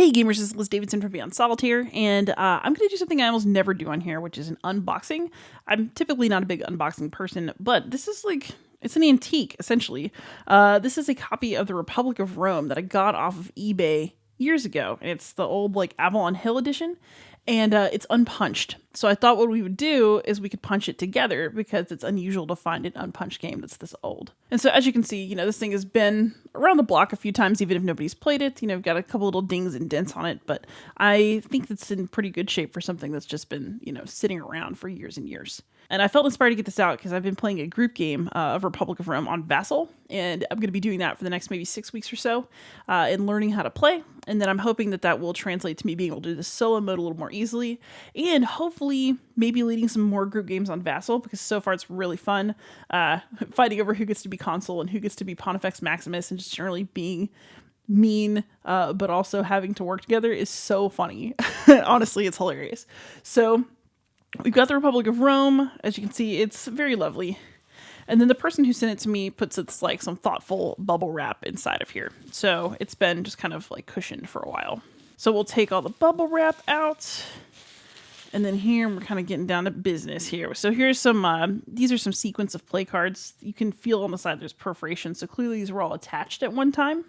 Hey gamers, this is Liz Davidson from Beyond Solitaire, and I'm going to do something I almost never do on here, which is an unboxing. I'm typically not a big unboxing person, but this is like, it's an antique, essentially. This is a copy of the Republic of Rome that I got off of eBay years ago, and it's the old, like, Avalon Hill edition, and it's unpunched. So I thought what we would do is we could punch it together because it's unusual to find an unpunched game that's this old. And so as you can see, you know, this thing has been around the block a few times, even if nobody's played it. You know, got a couple little dings and dents on it, but I think it's in pretty good shape for something that's just been, you know, sitting around for years and years. And I felt inspired to get this out because I've been playing a group game of Republic of Rome on Vassal, and I'm going to be doing that for the next maybe 6 weeks or so and learning how to play. And then I'm hoping that that will translate to me being able to do the solo mode a little more easily, and hopefully maybe leading some more group games on Vassal, because so far it's really fun fighting over who gets to be Consul and who gets to be Pontifex Maximus, and just generally being mean but also having to work together is so funny. Honestly, it's hilarious. So we've got the Republic of Rome. As you can see, it's very lovely. And then the person who sent it to me puts it's like some thoughtful bubble wrap inside of here. So it's been just kind of like cushioned for a while. So we'll take all the bubble wrap out. And then here we're kind of getting down to business here. So here's some, these are some sequence of play cards. You can feel on the side there's perforation. So clearly these were all attached at one time.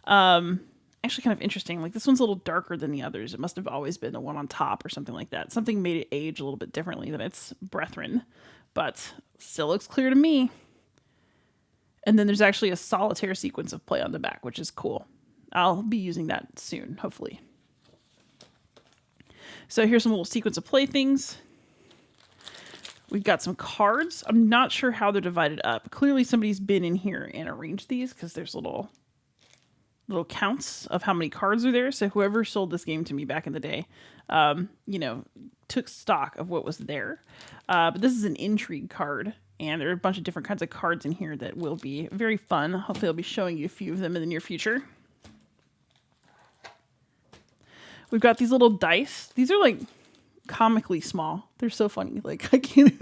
Actually kind of interesting. Like this one's a little darker than the others. It must have always been the one on top or something like that. Something made it age a little bit differently than its brethren, but still looks clear to me. And then there's actually a solitaire sequence of play on the back, which is cool. I'll be using that soon, hopefully. So here's some little sequence of play things. We've got some cards. I'm not sure how they're divided up. Clearly somebody's been in here and arranged these because there's little counts of how many cards are there. So whoever sold this game to me back in the day, you know, took stock of what was there. But this is an intrigue card, and there are a bunch of different kinds of cards in here that will be very fun. Hopefully I'll be showing you a few of them in the near future. We've got these little dice. These are like comically small. They're so funny. Like I can't,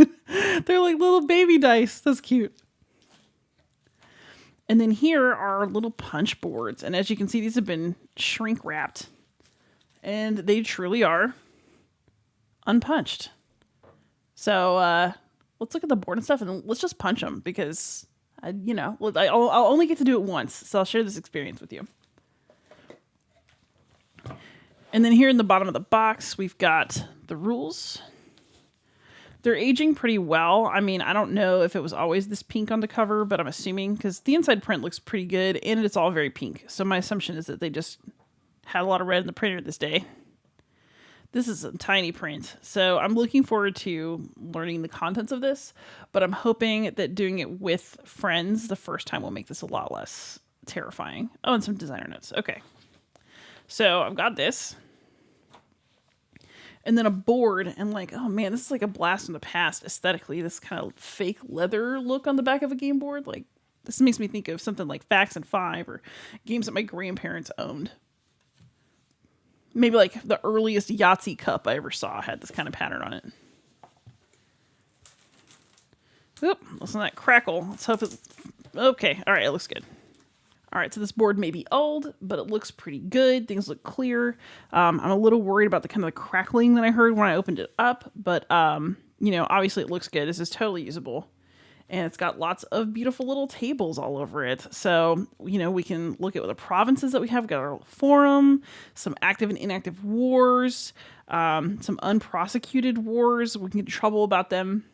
they're like little baby dice. That's cute. And then here are little punch boards. And as you can see, these have been shrink wrapped. And they truly are unpunched. So let's look at the board and stuff, and let's just punch them because, you know, I'll only get to do it once. So I'll share this experience with you. And then here in the bottom of the box, we've got the rules. They're aging pretty well. I mean, I don't know if it was always this pink on the cover, but I'm assuming because the inside print looks pretty good and it's all very pink. So my assumption is that they just had a lot of red in the printer this day. This is a tiny print. So I'm looking forward to learning the contents of this, but I'm hoping that doing it with friends the first time will make this a lot less terrifying. Oh, and some designer notes. Okay. So I've got this. And then a board, and like, oh man, this is like a blast from the past aesthetically. This kind of fake leather look on the back of a game board. Like, this makes me think of something like Fax and Five or games that my grandparents owned. Maybe like the earliest Yahtzee cup I ever saw had this kind of pattern on it. Oop, listen to that crackle. Let's hope it's okay. All right, it looks good. All right, so this board may be old, but it looks pretty good. Things look clear. I'm a little worried about the kind of crackling that I heard when I opened it up, but you know, obviously it looks good. This is totally usable. And it's got lots of beautiful little tables all over it. So, you know, we can look at the provinces that we have. We've got our little forum, some active and inactive wars, some unprosecuted wars. We can get in trouble about them.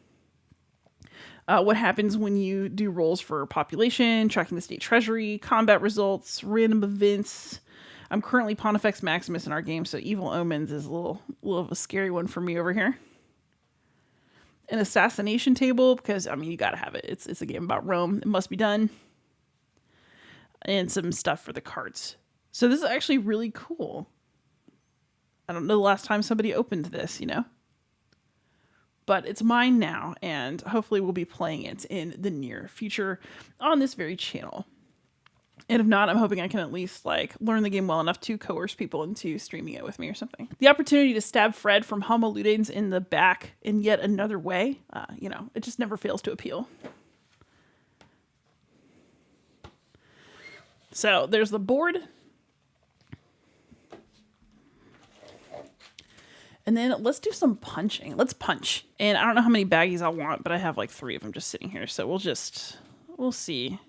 What happens when you do rolls for population, tracking the state treasury, combat results, random events. I'm currently Pontifex Maximus in our game, so Evil Omens is a little of a scary one for me over here. An assassination table, because, I mean, you gotta have it. It's a game about Rome. It must be done. And some stuff for the cards. So this is actually really cool. I don't know the last time somebody opened this, you know? But it's mine now, and hopefully we'll be playing it in the near future on this very channel. And if not, I'm hoping I can at least like learn the game well enough to coerce people into streaming it with me or something. The opportunity to stab Fred from Homo Ludens in the back in yet another way, you know, it just never fails to appeal. So there's the board. And then let's do some punching. Let's punch. And I don't know how many baggies I want, but I have like 3 of them just sitting here. So we'll see.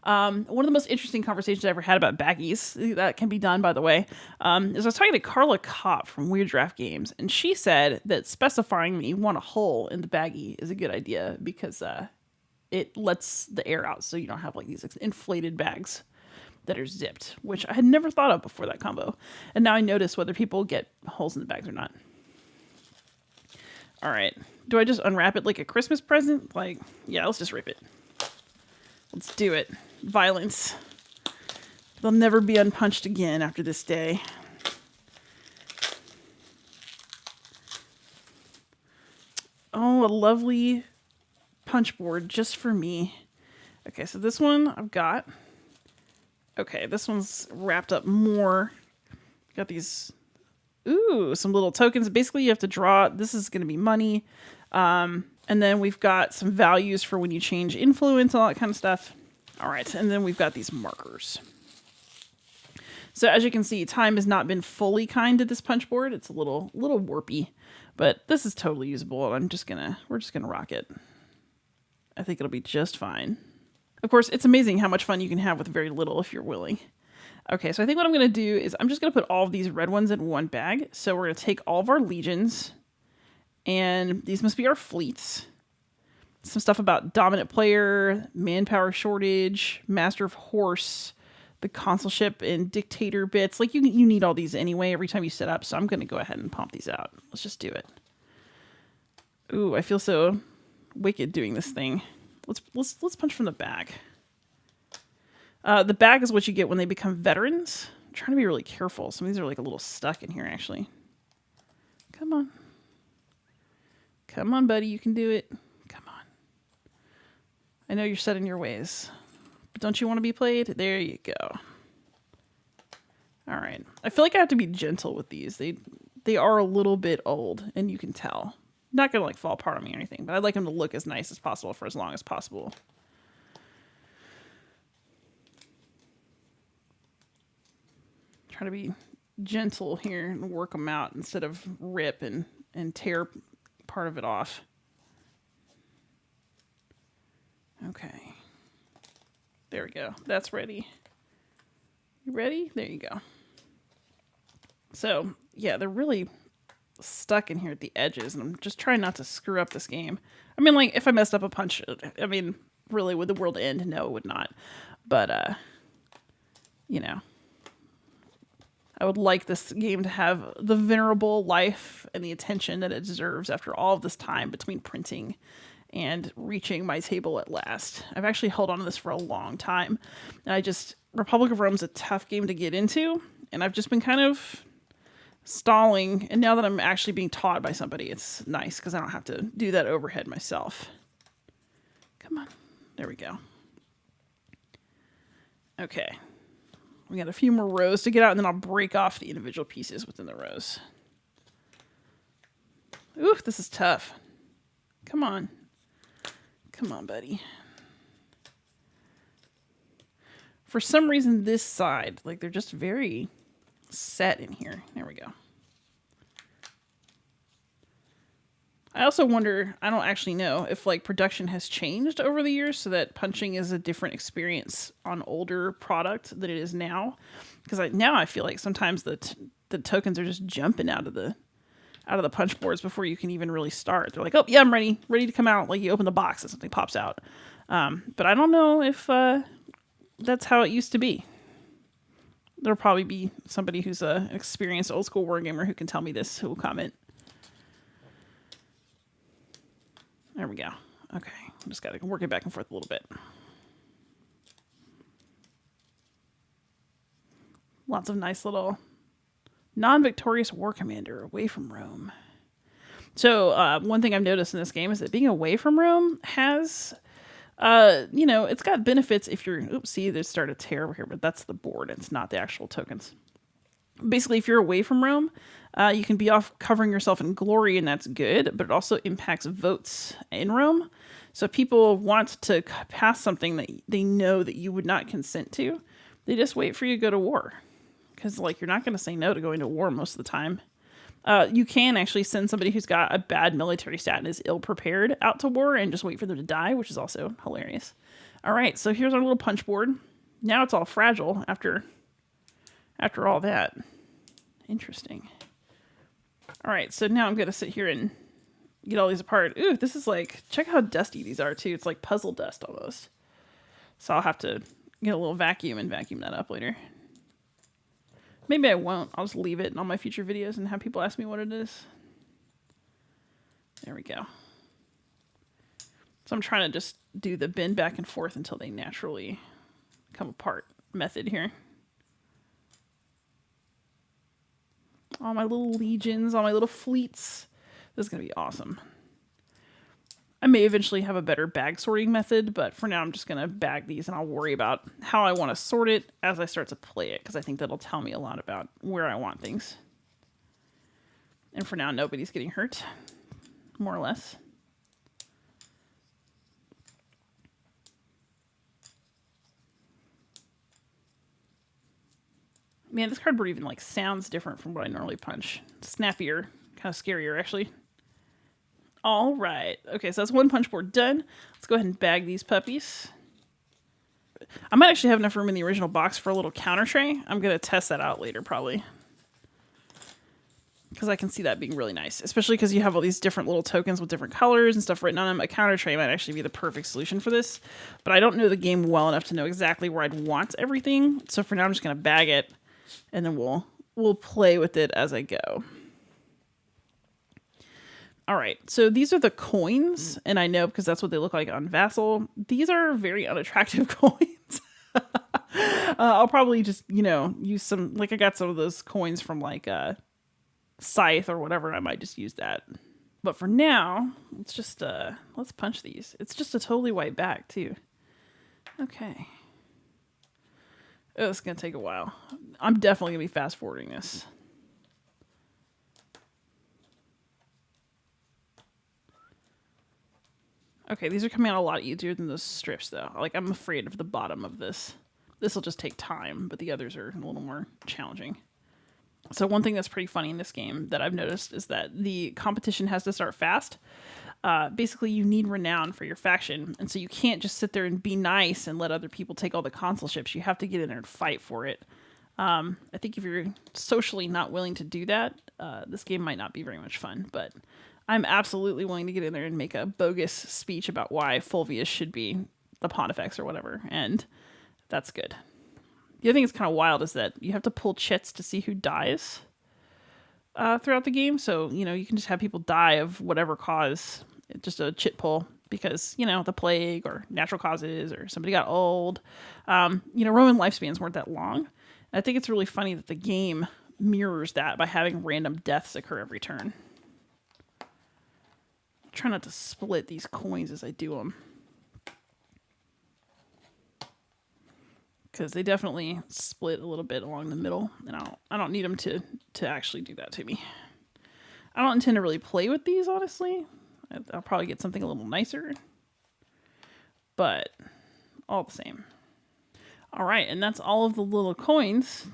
One of the most interesting conversations I ever had about baggies, that can be done, by the way, is I was talking to Carla Kopp from Weird Draft Games, and she said that specifying that you want a hole in the baggie is a good idea because it lets the air out so you don't have like these inflated bags that are zipped, which I had never thought of before that combo. And now I notice whether people get holes in the bags or not. All right. Do I just unwrap it like a Christmas present? Like, yeah, let's just rip it. Let's do it. Violence. They'll never be unpunched again after this day. Oh, a lovely punch board just for me. Okay, so this one I've got. Okay, this one's wrapped up more. Got these, some little tokens. Basically, you have to draw. This is going to be money. And then we've got some values for when you change influence, all that kind of stuff. All right, and then we've got these markers. So as you can see, time has not been fully kind to this punch board. It's a little warpy, but this is totally usable. We're just gonna rock it. I think it'll be just fine. Of course, it's amazing how much fun you can have with very little if you're willing. Okay, so I think what I'm gonna do is I'm just gonna put all of these red ones in one bag. So we're gonna take all of our legions, and these must be our fleets. Some stuff about dominant player, manpower shortage, master of horse, the consulship, and dictator bits. Like you need all these anyway every time you set up. So I'm going to go ahead and pump these out. Let's just do it. Ooh, I feel so wicked doing this thing. Let's punch from the back. The bag is what you get when they become veterans. I'm trying to be really careful. Some of these are like a little stuck in here actually. Come on. Come on, buddy. You can do it. Come on. I know you're set in your ways, but don't you want to be played? There you go. All right. I feel like I have to be gentle with these. They are a little bit old, and you can tell. Not going to like fall apart on me or anything, but I'd like them to look as nice as possible for as long as possible. Try to be gentle here and work them out instead of rip and tear part of it off. Okay. There we go. That's ready. You ready? There you go. So, yeah, they're really stuck in here at the edges, and I'm just trying not to screw up this game. I mean, like, if I messed up a punch, I mean, really, would the world end? No, it would not. But, you know, I would like this game to have the venerable life and the attention that it deserves after all of this time between printing and reaching my table at last. I've actually held on to this for a long time. And Republic of Rome's a tough game to get into, and I've just been kind of stalling. And now that I'm actually being taught by somebody, it's nice because I don't have to do that overhead myself. Come on. There we go. Okay. We got a few more rows to get out, and then I'll break off the individual pieces within the rows. Ooh, this is tough. Come on. Come on, buddy. For some reason, this side, like they're just very set in here. There we go. I also wonder, I don't actually know if like production has changed over the years so that punching is a different experience on older product than it is now. Because now I feel like sometimes the tokens are just jumping out of the punch boards before you can even really start. They're like, oh yeah, I'm ready to come out. Like you open the box and something pops out. But I don't know if that's how it used to be. There'll probably be somebody who's an experienced old school wargamer who can tell me this, who will comment. There we go. Okay, I just got to work it back and forth a little bit. Lots of nice little non-victorious war commander away from Rome. So one thing I've noticed in this game is that being away from Rome has, it's got benefits if you're, oops, see, there's started a tear over here, but that's the board. It's not the actual tokens. Basically, if you're away from Rome, you can be off covering yourself in glory, and that's good, but it also impacts votes in Rome. So if people want to pass something that they know that you would not consent to, they just wait for you to go to war. Because, like, you're not going to say no to going to war most of the time. You can actually send somebody who's got a bad military stat and is ill prepared out to war and just wait for them to die, which is also hilarious. All right, so here's our little punch board. Now it's all fragile after all that. Interesting. All right, so now I'm going to sit here and get all these apart. Ooh, this is like, check how dusty these are too. It's like puzzle dust almost. So I'll have to get a little vacuum and vacuum that up later. Maybe I won't. I'll just leave it in all my future videos and have people ask me what it is. There we go. So I'm trying to just do the bend back and forth until they naturally come apart method here. All my little legions, all my little fleets. This is going to be awesome. I may eventually have a better bag sorting method, but for now I'm just going to bag these and I'll worry about how I want to sort it as I start to play it, because I think that'll tell me a lot about where I want things. And for now, nobody's getting hurt, more or less. Man, this cardboard even like sounds different from what I normally punch. Snappier, kind of scarier actually. All right. Okay, so that's one punch board done. Let's go ahead and bag these puppies. I might actually have enough room in the original box for a little counter tray. I'm going to test that out later probably, because I can see that being really nice, especially because you have all these different little tokens with different colors and stuff written on them. A counter tray might actually be the perfect solution for this, but I don't know the game well enough to know exactly where I'd want everything. So for now, I'm just going to bag it, and then we'll play with it as I go. All right, so these are the coins, and I know because that's what they look like on Vassal. These are very unattractive coins. I'll probably just, use some, like I got some of those coins from like Scythe or whatever, and I might just use that. But for now, let's punch these. It's just a totally white back too. Okay. Oh, it's going to take a while. I'm definitely going to be fast forwarding this. Okay, these are coming out a lot easier than those strips, though. Like, I'm afraid of the bottom of this. This will just take time, but the others are a little more challenging. So one thing that's pretty funny in this game that I've noticed is that the competition has to start fast. Basically, you need renown for your faction, and so you can't just sit there and be nice and let other people take all the consulships. You have to get in there and fight for it. I think if you're socially not willing to do that, this game might not be very much fun, but I'm absolutely willing to get in there and make a bogus speech about why Fulvius should be the Pontifex or whatever, and that's good. The other thing that's kind of wild is that you have to pull chits to see who dies throughout the game, so, you can just have people die of whatever cause, just a chit pull, because, the plague or natural causes or somebody got old. Roman lifespans weren't that long. I think it's really funny that the game mirrors that by having random deaths occur every turn. Try not to split these coins as I do them, because they definitely split a little bit along the middle, and I don't need them to actually do that to me. I don't intend to really play with these, honestly. I'll probably get something a little nicer, but all the same. All right, and that's all of the little coins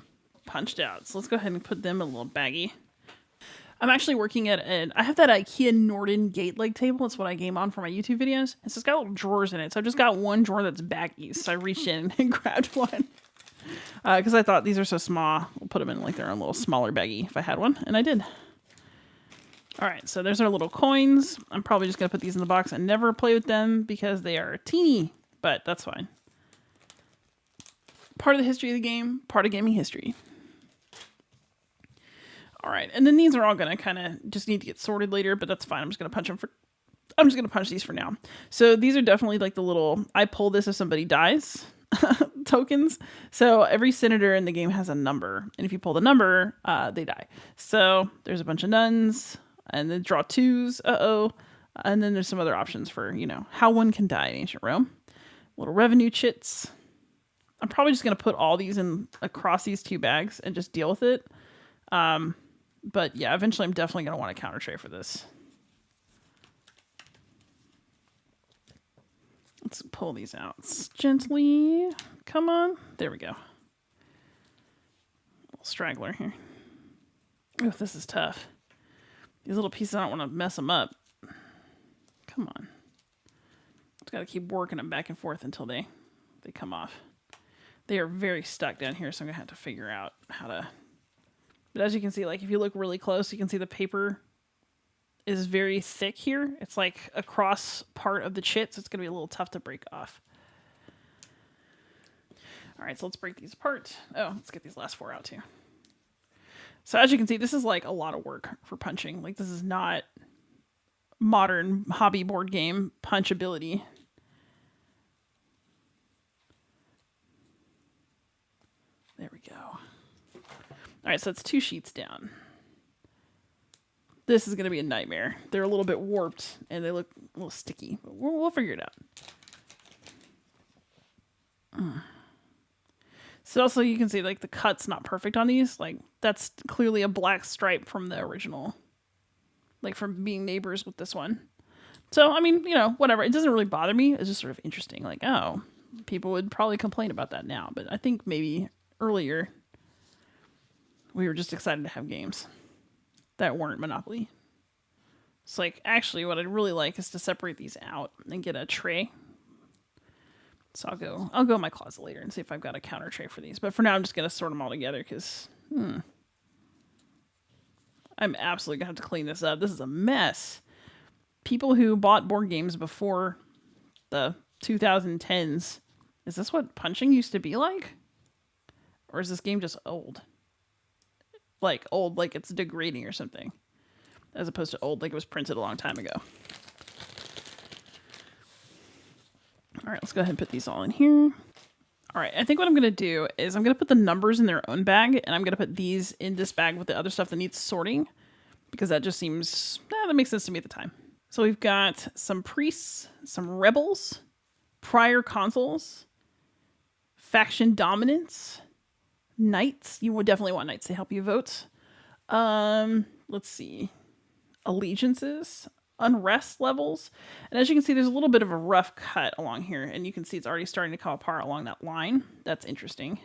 punched out. So let's go ahead and put them in a little baggie. I'm actually working at I have that IKEA Norden gate leg table. It's what I game on for my YouTube videos. And so it's got little drawers in it. So I've just got one drawer that's baggies. So I reached in and grabbed one. Because I thought these are so small. We'll put them in like their own little smaller baggie if I had one. And I did. All right, so there's our little coins. I'm probably just going to put these in the box and never play with them because they are teeny. But that's fine. Part of the history of the game, part of gaming history. All right, and then these are all gonna kind of just need to get sorted later, but that's fine. I'm just gonna punch these for now. So these are definitely like the little, I pull this if somebody dies tokens. So every senator in the game has a number, and if you pull the number, they die. So there's a bunch of nuns, and then draw twos, and then there's some other options for, how one can die in ancient Rome. Little revenue chits. I'm probably just gonna put all these in across these two bags and just deal with it. But yeah, eventually I'm definitely going to want a counter tray for this. Let's pull these out gently. Come on. There we go. Little straggler here. Oh, this is tough. These little pieces, I don't want to mess them up. Come on. Just got to keep working them back and forth until they come off. They are very stuck down here, so I'm going to have to figure out how to... But as you can see, like if you look really close, you can see the paper is very thick here. It's like a cross part of the chit, so it's going to be a little tough to break off. All right, so let's break these apart. Oh, let's get these last 4 out too. So as you can see, this is like a lot of work for punching. Like this is not modern hobby board game punchability. There we go. All right, so that's 2 sheets down. This is going to be a nightmare. They're a little bit warped and they look a little sticky. But we'll figure it out. So also you can see like the cut's not perfect on these. Like that's clearly a black stripe from the original. Like from being neighbors with this one. So, I mean, you know, whatever. It doesn't really bother me. It's just sort of interesting. Like, oh, people would probably complain about that now. But I think maybe earlier we were just excited to have games that weren't Monopoly. It's like, actually, what I'd really like is to separate these out and get a tray. So I'll go in my closet later and see if I've got a counter tray for these. But for now, I'm just going to sort them all together because, I'm absolutely going to have to clean this up. This is a mess. People who bought board games before the 2010s, is this what punching used to be like? Or is this game just old? Like old, like it's degrading or something. As opposed to old, like it was printed a long time ago. All right, let's go ahead and put these all in here. All right, I think what I'm going to do is I'm going to put the numbers in their own bag, and I'm going to put these in this bag with the other stuff that needs sorting, because that just seems, that makes sense to me at the time. So we've got some priests, some rebels, prior consuls, faction dominance, knights. You would definitely want knights to help you vote. Let's see. Allegiances, unrest levels. And as you can see, there's a little bit of a rough cut along here. And you can see it's already starting to come apart along that line. That's interesting.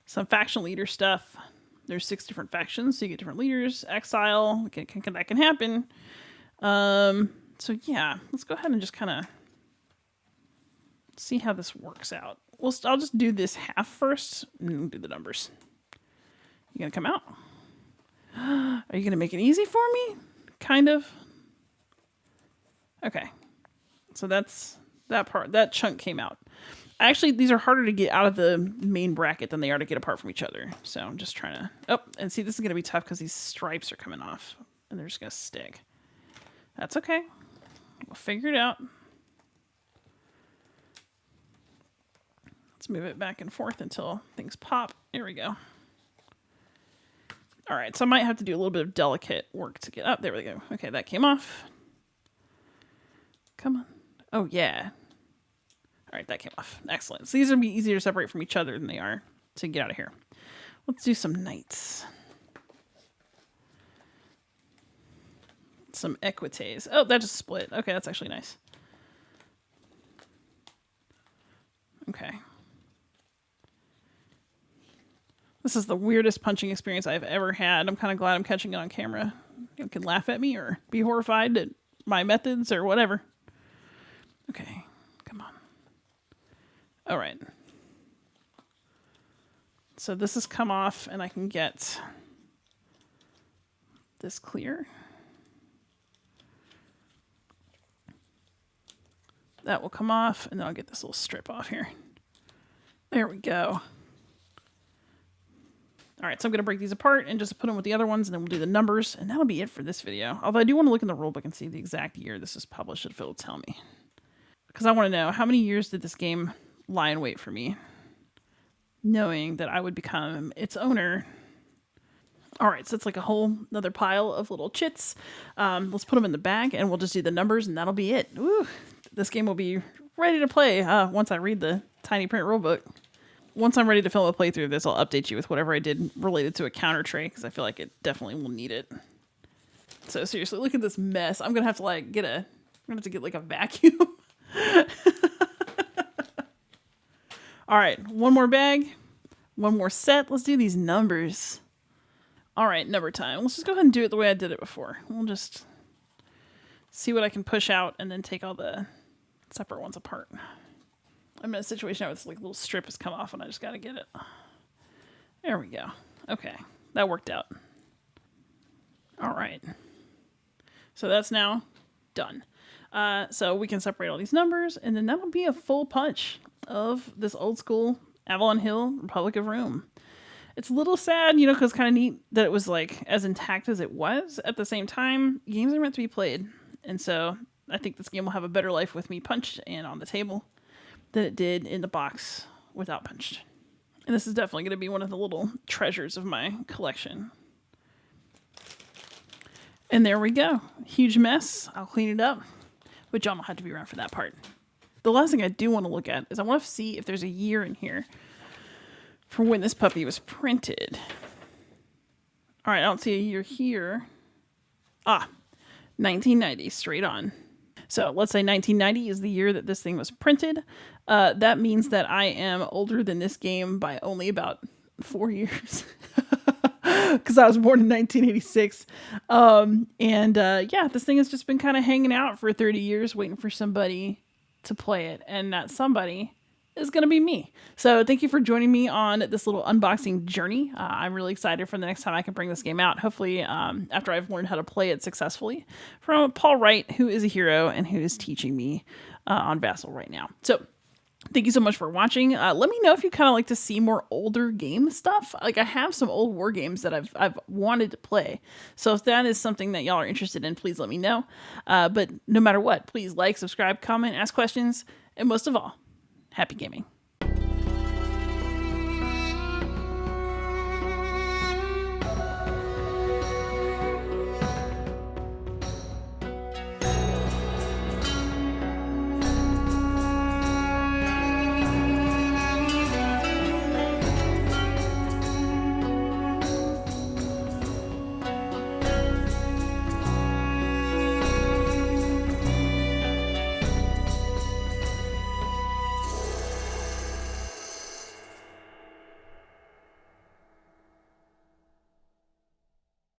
Some faction leader stuff. There's 6 different factions, so you get different leaders. Exile, that can happen. So yeah, let's go ahead and just kind of see how this works out. I'll just do this half first and do the numbers. You gonna come out? Are you gonna make it easy for me? Kind of. Okay. So that's that part. That chunk came out. Actually, these are harder to get out of the main bracket than they are to get apart from each other. So I'm just trying to... Oh, and see, this is going to be tough because these stripes are coming off. And they're just going to stick. That's okay. We'll figure it out. Let's move it back and forth until things pop. There we go. All right, so I might have to do a little bit of delicate work to get up. There we go. Okay, that came off. Come on. Oh, yeah. All right, that came off. Excellent. So these are going to be easier to separate from each other than they are to get out of here. Let's do some knights. Some equites. Oh, that just split. Okay, that's actually nice. Okay. This is the weirdest punching experience I've ever had. I'm kind of glad I'm catching it on camera. You can laugh at me or be horrified at my methods or whatever. Okay, come on. All right. So this has come off and I can get this clear. That will come off and then I'll get this little strip off here. There we go. All right, so I'm going to break these apart and just put them with the other ones, and then we'll do the numbers, and that'll be it for this video. Although I do want to look in the rulebook and see the exact year this is published, if it'll tell me. Because I want to know, how many years did this game lie in wait for me, knowing that I would become its owner. All right, so it's like a whole another pile of little chits. Let's put them in the bag, and we'll just do the numbers, and that'll be it. Woo! This game will be ready to play once I read the tiny print rulebook. Once I'm ready to film a playthrough of this, I'll update you with whatever I did related to a counter tray, because I feel like it definitely will need it. So seriously, look at this mess. I'm gonna have to like get a vacuum. All right, one more bag, one more set. Let's do these numbers. All right, number time. Let's just go ahead and do it the way I did it before. We'll just see what I can push out and then take all the separate ones apart. I'm in a situation now where this like little strip has come off and I just got to get it. There we go. Okay, that worked out. All right. So that's now done. So we can separate all these numbers, and then that'll be a full punch of this old school Avalon Hill Republic of Rome. It's a little sad, you know, because kind of neat that it was like as intact as it was. At the same time, games are meant to be played. And so I think this game will have a better life with me punched and on the table than it did in the box without punched. And this is definitely going to be one of the little treasures of my collection. And there we go. Huge mess. I'll clean it up. But John will have to be around for that part. The last thing I do want to look at is I want to see if there's a year in here for when this puppy was printed. All right, I don't see a year here. 1990, straight on. So let's say 1990 is the year that this thing was printed. That means that I am older than this game by only about 4 years. Because I was born in 1986. Yeah, this thing has just been kind of hanging out for 30 years waiting for somebody to play it. And that somebody is going to be me. So thank you for joining me on this little unboxing journey. I'm really excited for the next time I can bring this game out. Hopefully after I've learned how to play it successfully from Paul Wright, who is a hero and who is teaching me on Vassal right now. So thank you so much for watching. Let me know if you kind of like to see more older game stuff. Like I have some old war games that I've wanted to play. So if that is something that y'all are interested in, please let me know. But no matter what, please like, subscribe, comment, ask questions, and most of all, happy gaming.